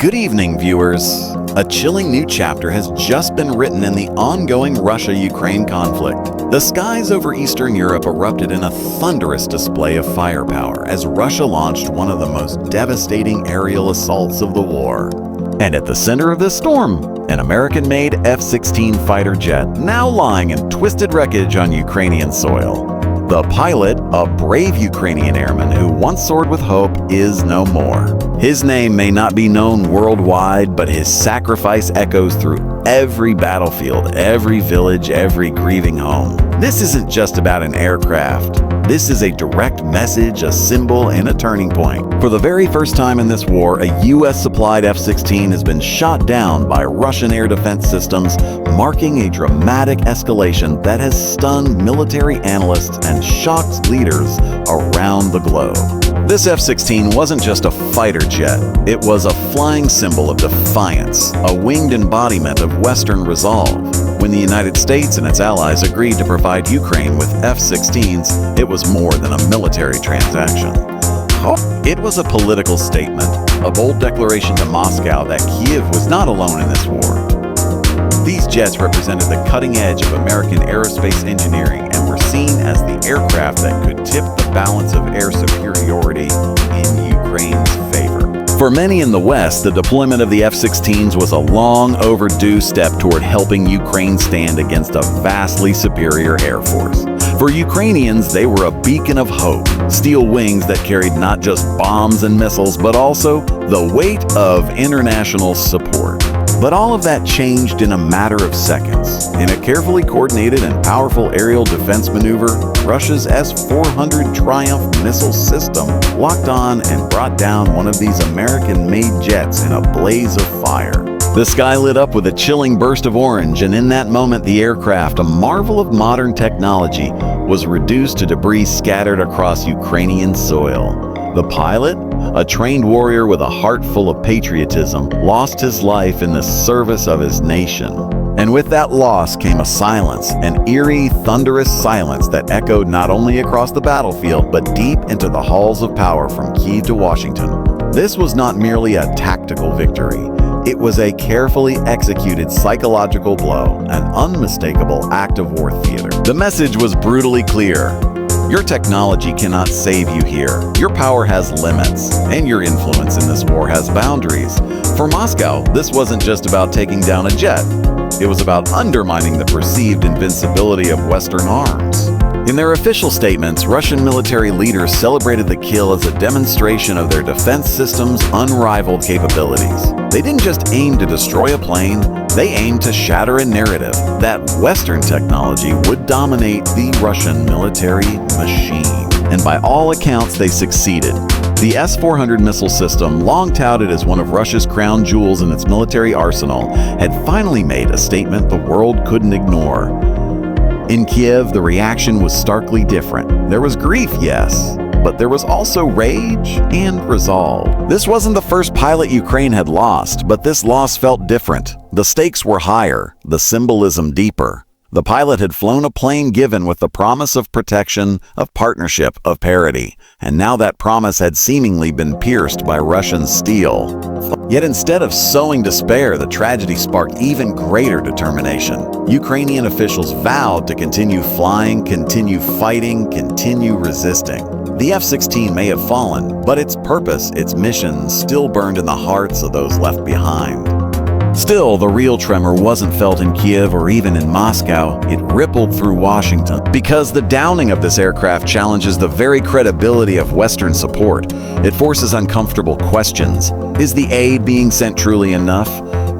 Good evening, viewers. A chilling new chapter has just been written in the ongoing Russia-Ukraine conflict. The skies over Eastern Europe erupted in a thunderous display of firepower as Russia launched one of the most devastating aerial assaults of the war. And at the center of this storm, an American-made F-16 fighter jet now lying in twisted wreckage on Ukrainian soil. The pilot, a brave Ukrainian airman who once soared with hope, is no more. His name may not be known worldwide, but his sacrifice echoes through every battlefield, every village, every grieving home. This isn't just about an aircraft. This is a direct message, a symbol, and a turning point. For the very first time in this war, a U.S.-supplied F-16 has been shot down by Russian air defense systems, marking a dramatic escalation that has stunned military analysts and shocked leaders around the globe. This F-16 wasn't just a fighter jet. It was a flying symbol of defiance, a winged embodiment of Western resolve. When the United States and its allies agreed to provide Ukraine with F-16s, it was more than a military transaction. It was a political statement, a bold declaration to Moscow that Kyiv was not alone in this war. These jets represented the cutting edge of American aerospace engineering and were seen as the aircraft that could tip the balance of air superiority in Ukraine's favor. For many in the West, the deployment of the F-16s was a long overdue step toward helping Ukraine stand against a vastly superior air force. For Ukrainians, they were a beacon of hope, steel wings that carried not just bombs and missiles, but also the weight of international support. But all of that changed in a matter of seconds. In a carefully coordinated and powerful aerial defense maneuver, Russia's S-400 Triumph missile system locked on and brought down one of these American-made jets in a blaze of fire. The sky lit up with a chilling burst of orange, and in that moment the aircraft, a marvel of modern technology, was reduced to debris scattered across Ukrainian soil. The pilot, a trained warrior with a heart full of patriotism, lost his life in the service of his nation. And with that loss came a silence, an eerie, thunderous silence that echoed not only across the battlefield, but deep into the halls of power from Kyiv to Washington. This was not merely a tactical victory. It was a carefully executed psychological blow, an unmistakable act of war theater. The message was brutally clear. Your technology cannot save you here. Your power has limits, and your influence in this war has boundaries. For Moscow, this wasn't just about taking down a jet. It was about undermining the perceived invincibility of Western arms. In their official statements, Russian military leaders celebrated the kill as a demonstration of their defense system's unrivaled capabilities. They didn't just aim to destroy a plane, they aimed to shatter a narrative that Western technology would dominate the Russian military machine. And by all accounts, they succeeded. The S-400 missile system, long touted as one of Russia's crown jewels in its military arsenal, had finally made a statement the world couldn't ignore. In Kyiv, the reaction was starkly different. There was grief, yes, but there was also rage and resolve. This wasn't the first pilot Ukraine had lost, but this loss felt different. The stakes were higher, the symbolism deeper. The pilot had flown a plane given with the promise of protection, of partnership, of parity, and now that promise had seemingly been pierced by Russian steel. Yet instead of sowing despair, the tragedy sparked even greater determination. Ukrainian officials vowed to continue flying, continue fighting, continue resisting. The F-16 may have fallen, but its purpose, its mission, still burned in the hearts of those left behind. Still, the real tremor wasn't felt in Kyiv or even in Moscow. It rippled through Washington. Because the downing of this aircraft challenges the very credibility of Western support. It forces uncomfortable questions. Is the aid being sent truly enough?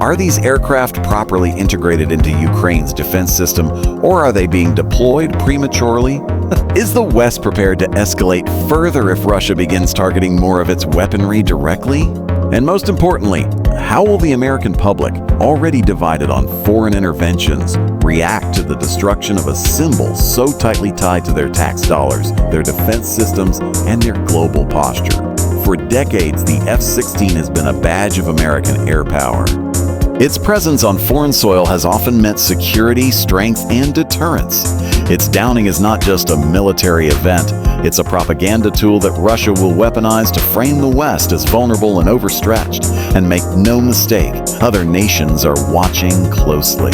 Are these aircraft properly integrated into Ukraine's defense system, or are they being deployed prematurely? Is the West prepared to escalate further if Russia begins targeting more of its weaponry directly? And most importantly, how will the American public, already divided on foreign interventions, react to the destruction of a symbol so tightly tied to their tax dollars, their defense systems, and their global posture? For decades, the F-16 has been a badge of American air power. Its presence on foreign soil has often meant security, strength, and deterrence. Its downing is not just a military event, It's a propaganda tool that Russia will weaponize to frame the West as vulnerable and overstretched. And make no mistake, other nations are watching closely.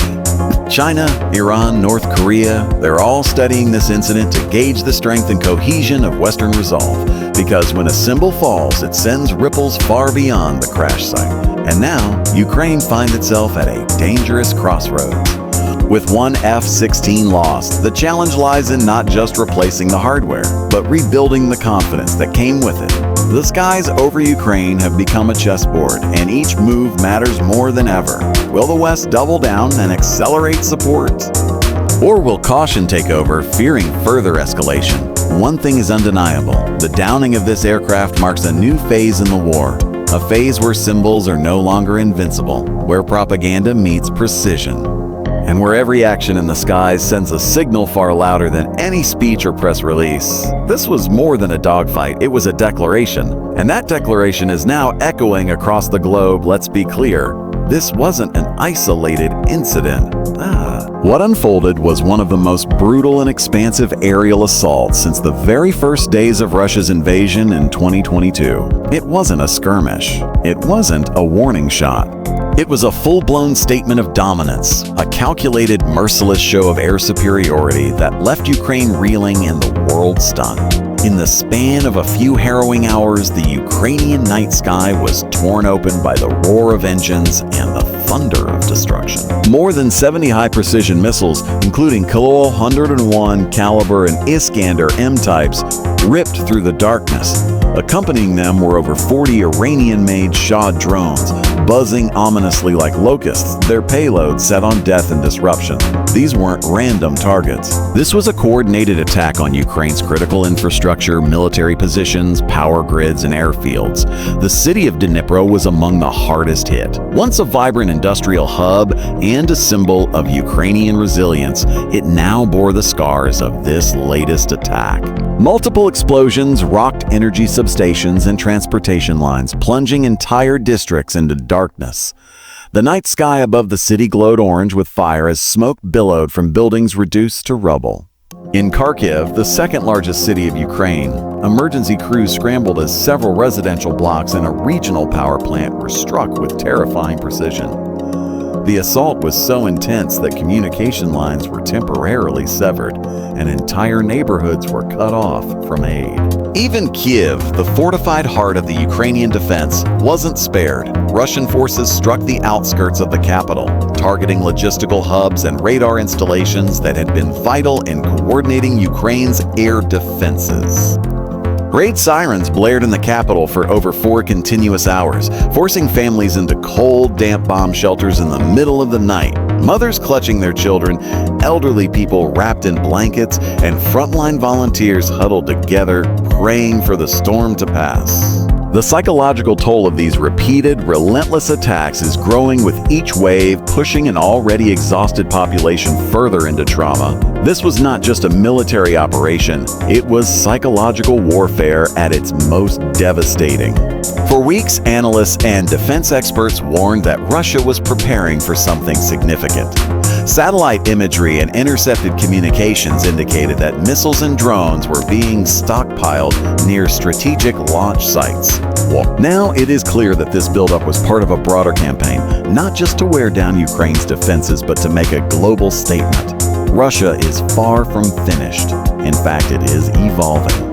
China, Iran, North Korea, they're all studying this incident to gauge the strength and cohesion of Western resolve. Because when a symbol falls, it sends ripples far beyond the crash site. And now, Ukraine finds itself at a dangerous crossroads. With one F-16 lost, the challenge lies in not just replacing the hardware, but rebuilding the confidence that came with it. The skies over Ukraine have become a chessboard, and each move matters more than ever. Will the West double down and accelerate support? Or will caution take over, fearing further escalation? One thing is undeniable. The downing of this aircraft marks a new phase in the war. A phase where symbols are no longer invincible, where propaganda meets precision, and where every action in the skies sends a signal far louder than any speech or press release. This was more than a dogfight, it was a declaration. And that declaration is now echoing across the globe. Let's be clear, this wasn't an isolated incident. What unfolded was one of the most brutal and expansive aerial assaults since the very first days of Russia's invasion in 2022. It wasn't a skirmish. It wasn't a warning shot. It was a full-blown statement of dominance, a calculated, merciless show of air superiority that left Ukraine reeling and the world stunned. In the span of a few harrowing hours, the Ukrainian night sky was torn open by the roar of engines and the thunder of destruction. More than 70 high-precision missiles, including Kilo 101 caliber and Iskander M types, ripped through the darkness. Accompanying them were over 40 Iranian-made Shah drones, buzzing ominously like locusts, their payload set on death and disruption. These weren't random targets. This was a coordinated attack on Ukraine's critical infrastructure, military positions, power grids, and airfields. The city of Dnipro was among the hardest hit. Once a vibrant industrial hub and a symbol of Ukrainian resilience, it now bore the scars of this latest attack. Multiple explosions rocked energy substations and transportation lines, plunging entire districts into darkness. The night sky above the city glowed orange with fire as smoke billowed from buildings reduced to rubble. In Kharkiv, the second largest city of Ukraine, emergency crews scrambled as several residential blocks and a regional power plant were struck with terrifying precision. The assault was so intense that communication lines were temporarily severed, and entire neighborhoods were cut off from aid. Even Kyiv, the fortified heart of the Ukrainian defense, wasn't spared. Russian forces struck the outskirts of the capital, targeting logistical hubs and radar installations that had been vital in coordinating Ukraine's air defenses. Raid sirens blared in the capital for over 4 continuous hours, forcing families into cold, damp bomb shelters in the middle of the night. Mothers clutching their children, elderly people wrapped in blankets, and frontline volunteers huddled together, praying for the storm to pass. The psychological toll of these repeated, relentless attacks is growing with each wave, pushing an already exhausted population further into trauma. This was not just a military operation, it was psychological warfare at its most devastating. For weeks, analysts and defense experts warned that Russia was preparing for something significant. Satellite imagery and intercepted communications indicated that missiles and drones were being stockpiled near strategic launch sites. Now it is clear that this buildup was part of a broader campaign, not just to wear down Ukraine's defenses, but to make a global statement. Russia is far from finished. In fact, it is evolving.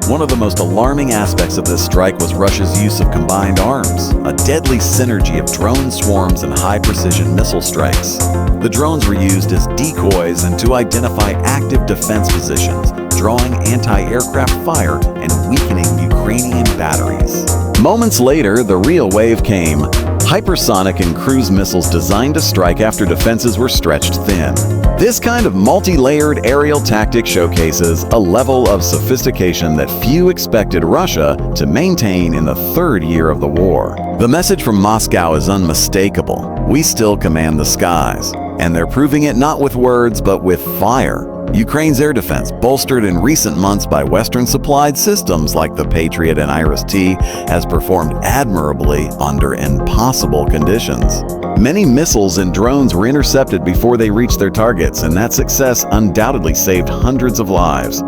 One of the most alarming aspects of this strike was Russia's use of combined arms, a deadly synergy of drone swarms and high-precision missile strikes. The drones were used as decoys and to identify active defense positions, drawing anti-aircraft fire and weakening Ukrainian batteries. Moments later, the real wave came. Hypersonic and cruise missiles designed to strike after defenses were stretched thin. This kind of multi-layered aerial tactic showcases a level of sophistication that few expected Russia to maintain in the third year of the war. The message from Moscow is unmistakable. We still command the skies. And they're proving it not with words, but with fire. Ukraine's air defense, bolstered in recent months by Western-supplied systems like the Patriot and Iris-T, has performed admirably under impossible conditions. Many missiles and drones were intercepted before they reached their targets, and that success undoubtedly saved hundreds of lives.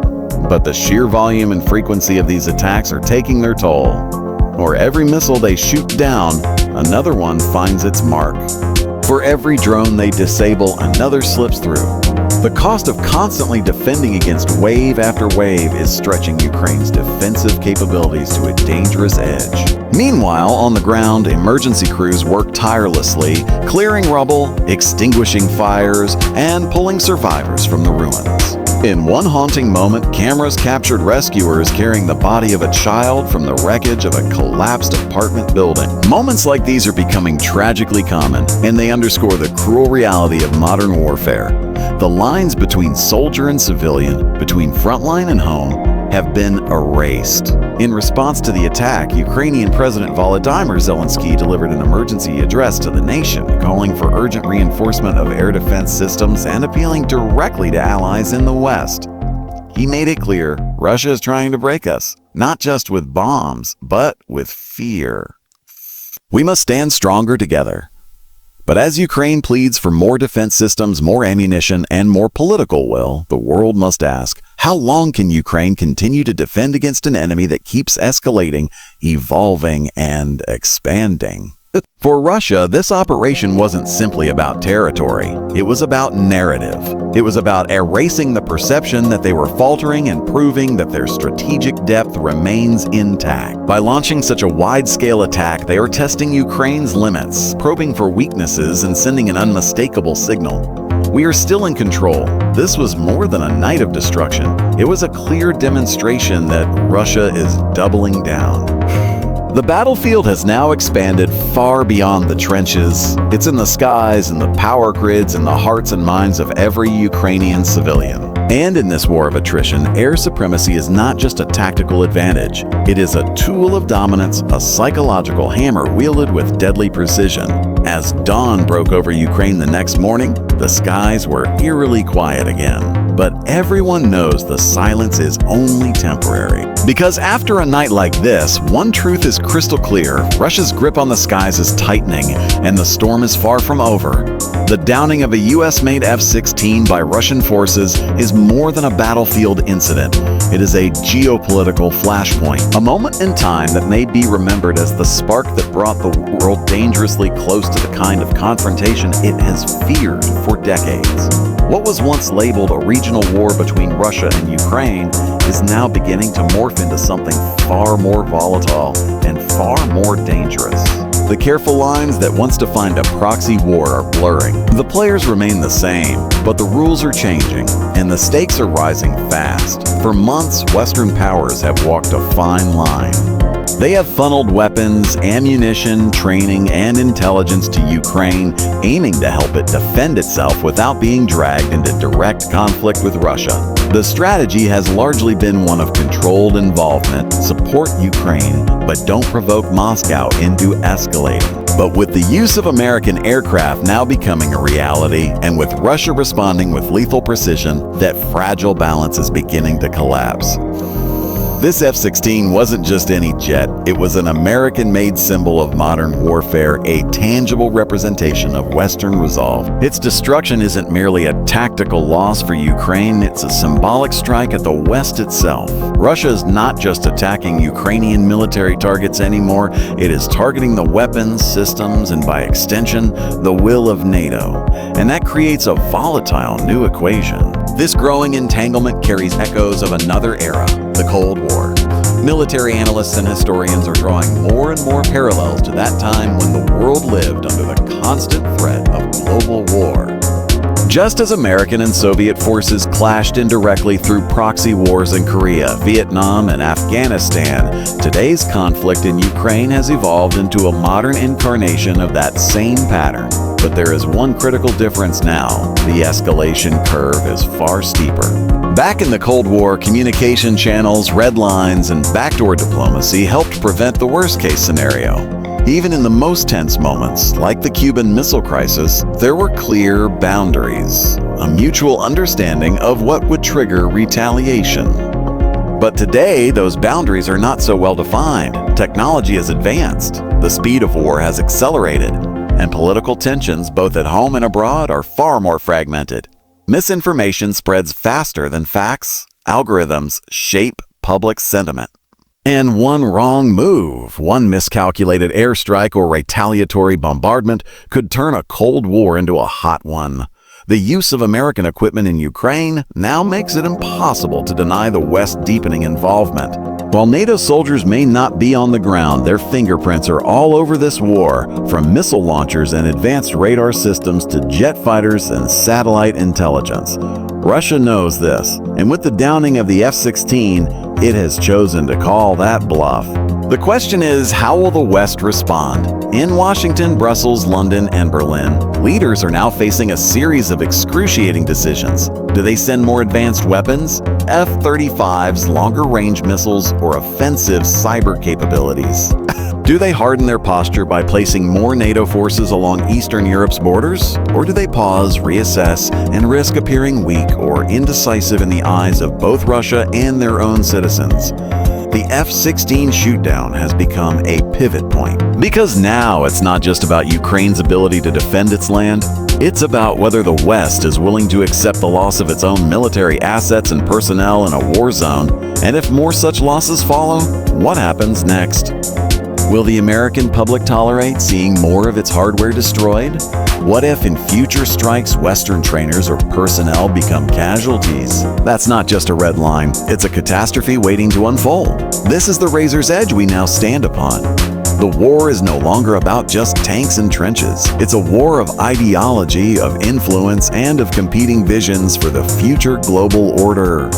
But the sheer volume and frequency of these attacks are taking their toll. Or every missile they shoot down, another one finds its mark. For every drone they disable, another slips through. The cost of constantly defending against wave after wave is stretching Ukraine's defensive capabilities to a dangerous edge. Meanwhile, on the ground, emergency crews work tirelessly, clearing rubble, extinguishing fires, and pulling survivors from the ruins. In one haunting moment, cameras captured rescuers carrying the body of a child from the wreckage of a collapsed apartment building. Moments like these are becoming tragically common, and they underscore the cruel reality of modern warfare. The lines between soldier and civilian, between frontline and home, have been erased. In response to the attack, Ukrainian President Volodymyr Zelensky delivered an emergency address to the nation, calling for urgent reinforcement of air defense systems and appealing directly to allies in the West. He made it clear Russia is trying to break us, not just with bombs, but with fear. We must stand stronger together. But as Ukraine pleads for more defense systems, more ammunition, and more political will, the world must ask, how long can Ukraine continue to defend against an enemy that keeps escalating, evolving, and expanding? For Russia, this operation wasn't simply about territory. It was about narrative. It was about erasing the perception that they were faltering and proving that their strategic depth remains intact. By launching such a wide-scale attack, they are testing Ukraine's limits, probing for weaknesses, and sending an unmistakable signal. We are still in control. This was more than a night of destruction. It was a clear demonstration that Russia is doubling down. The battlefield has now expanded far beyond the trenches. It's in the skies and the power grids and the hearts and minds of every Ukrainian civilian. And in this war of attrition, air supremacy is not just a tactical advantage. It is a tool of dominance, a psychological hammer wielded with deadly precision. As dawn broke over Ukraine the next morning, the skies were eerily quiet again. But everyone knows the silence is only temporary. Because after a night like this, one truth is crystal clear. Russia's grip on the skies is tightening, and the storm is far from over. The downing of a US-made F-16 by Russian forces is more than a battlefield incident. It is a geopolitical flashpoint, a moment in time that may be remembered as the spark that brought the world dangerously close to the kind of confrontation it has feared for decades. What was once labeled a regional war between Russia and Ukraine is now beginning to morph into something far more volatile and far more dangerous. The careful lines that once defined a proxy war are blurring. The players remain the same, but the rules are changing, and the stakes are rising fast. For months, Western powers have walked a fine line. They have funneled weapons, ammunition, training, and intelligence to Ukraine, aiming to help it defend itself without being dragged into direct conflict with Russia. The strategy has largely been one of controlled involvement, support Ukraine, but don't provoke Moscow into escalating. But with the use of American aircraft now becoming a reality, and with Russia responding with lethal precision, that fragile balance is beginning to collapse. This F-16 wasn't just any jet, it was an American-made symbol of modern warfare, a tangible representation of Western resolve. Its destruction isn't merely a tactical loss for Ukraine, it's a symbolic strike at the West itself. Russia is not just attacking Ukrainian military targets anymore, it is targeting the weapons, systems, and by extension, the will of NATO. And that creates a volatile new equation. This growing entanglement carries echoes of another era, the Cold War. Military analysts and historians are drawing more and more parallels to that time when the world lived under the constant threat of global war. Just as American and Soviet forces clashed indirectly through proxy wars in Korea, Vietnam, and Afghanistan, today's conflict in Ukraine has evolved into a modern incarnation of that same pattern. But there is one critical difference now. The escalation curve is far steeper. Back in the Cold War, communication channels, red lines, and backdoor diplomacy helped prevent the worst-case scenario. Even in the most tense moments, like the Cuban Missile Crisis, there were clear boundaries, a mutual understanding of what would trigger retaliation. But today, those boundaries are not so well defined. Technology has advanced, the speed of war has accelerated, and political tensions, both at home and abroad, are far more fragmented. Misinformation spreads faster than facts, Algorithms shape public sentiment. And one wrong move, one miscalculated airstrike or retaliatory bombardment could turn a Cold War into a hot one. The use of American equipment in Ukraine now makes it impossible to deny the West's deepening involvement. While NATO soldiers may not be on the ground, their fingerprints are all over this war, from missile launchers and advanced radar systems to jet fighters and satellite intelligence. Russia knows this, and with the downing of the F-16, it has chosen to call that bluff. The question is, how will the West respond? In Washington, Brussels, London, and Berlin, leaders are now facing a series of excruciating decisions. Do they send more advanced weapons, F-35s, longer-range missiles, or offensive cyber capabilities? Do they harden their posture by placing more NATO forces along Eastern Europe's borders? Or do they pause, reassess, and risk appearing weak or indecisive in the eyes of both Russia and their own citizens? The F-16 shootdown has become a pivot point. Because now it's not just about Ukraine's ability to defend its land, it's about whether the West is willing to accept the loss of its own military assets and personnel in a war zone, and if more such losses follow, what happens next? Will the American public tolerate seeing more of its hardware destroyed? What if in future strikes Western trainers or personnel become casualties? That's not just a red line, it's a catastrophe waiting to unfold. This is the razor's edge we now stand upon. The war is no longer about just tanks and trenches. It's a war of ideology, of influence, and of competing visions for the future global order.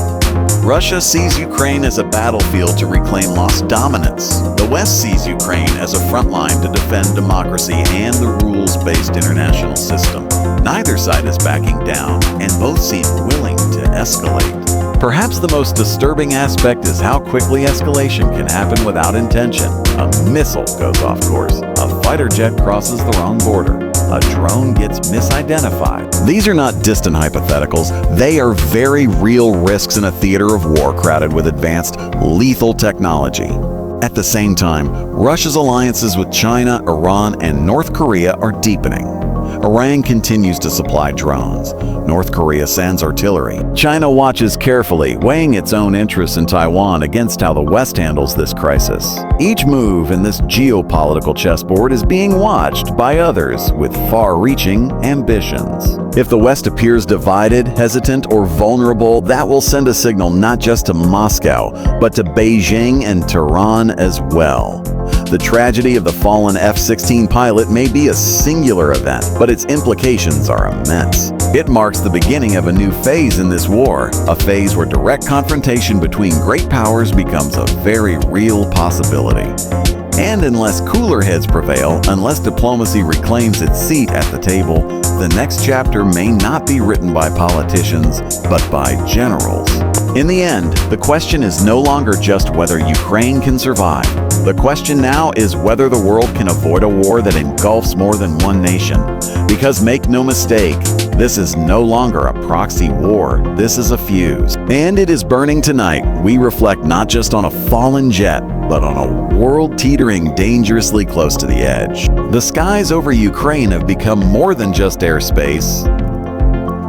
Russia sees Ukraine as a battlefield to reclaim lost dominance. The West sees Ukraine as a front line to defend democracy and the rules-based international system. Neither side is backing down, and both seem willing to escalate. Perhaps the most disturbing aspect is how quickly escalation can happen without intention. A missile goes off course, a fighter jet crosses the wrong border, a drone gets misidentified. These are not distant hypotheticals, they are very real risks in a theater of war crowded with advanced, lethal technology. At the same time, Russia's alliances with China, Iran, and North Korea are deepening. Iran continues to supply drones. North Korea sends artillery. China watches carefully, weighing its own interests in Taiwan against how the West handles this crisis. Each move in this geopolitical chessboard is being watched by others with far-reaching ambitions. If the West appears divided, hesitant, or vulnerable, that will send a signal not just to Moscow, but to Beijing and Tehran as well. The tragedy of the fallen F-16 pilot may be a singular event, but its implications are immense. It marks the beginning of a new phase in this war, a phase where direct confrontation between great powers becomes a very real possibility. And unless cooler heads prevail, unless diplomacy reclaims its seat at the table, the next chapter may not be written by politicians, but by generals. In the end, the question is no longer just whether Ukraine can survive. The question now is whether the world can avoid a war that engulfs more than one nation. Because make no mistake, this is no longer a proxy war, this is a fuse. And it is burning tonight. We reflect not just on a fallen jet, but on a world teetering dangerously close to the edge. The skies over Ukraine have become more than just airspace.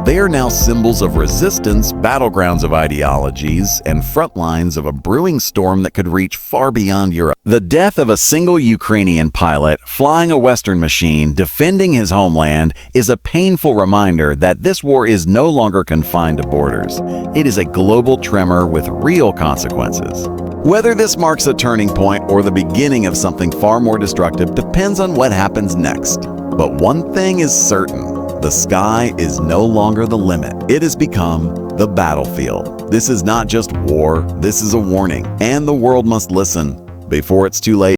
They are now symbols of resistance, battlegrounds of ideologies, and front lines of a brewing storm that could reach far beyond Europe. The death of a single Ukrainian pilot flying a Western machine, defending his homeland, is a painful reminder that this war is no longer confined to borders. It is a global tremor with real consequences. Whether this marks a turning point or the beginning of something far more destructive depends on what happens next. But one thing is certain. The sky is no longer the limit. It has become the battlefield. This is not just war, this is a warning, and the world must listen before it's too late.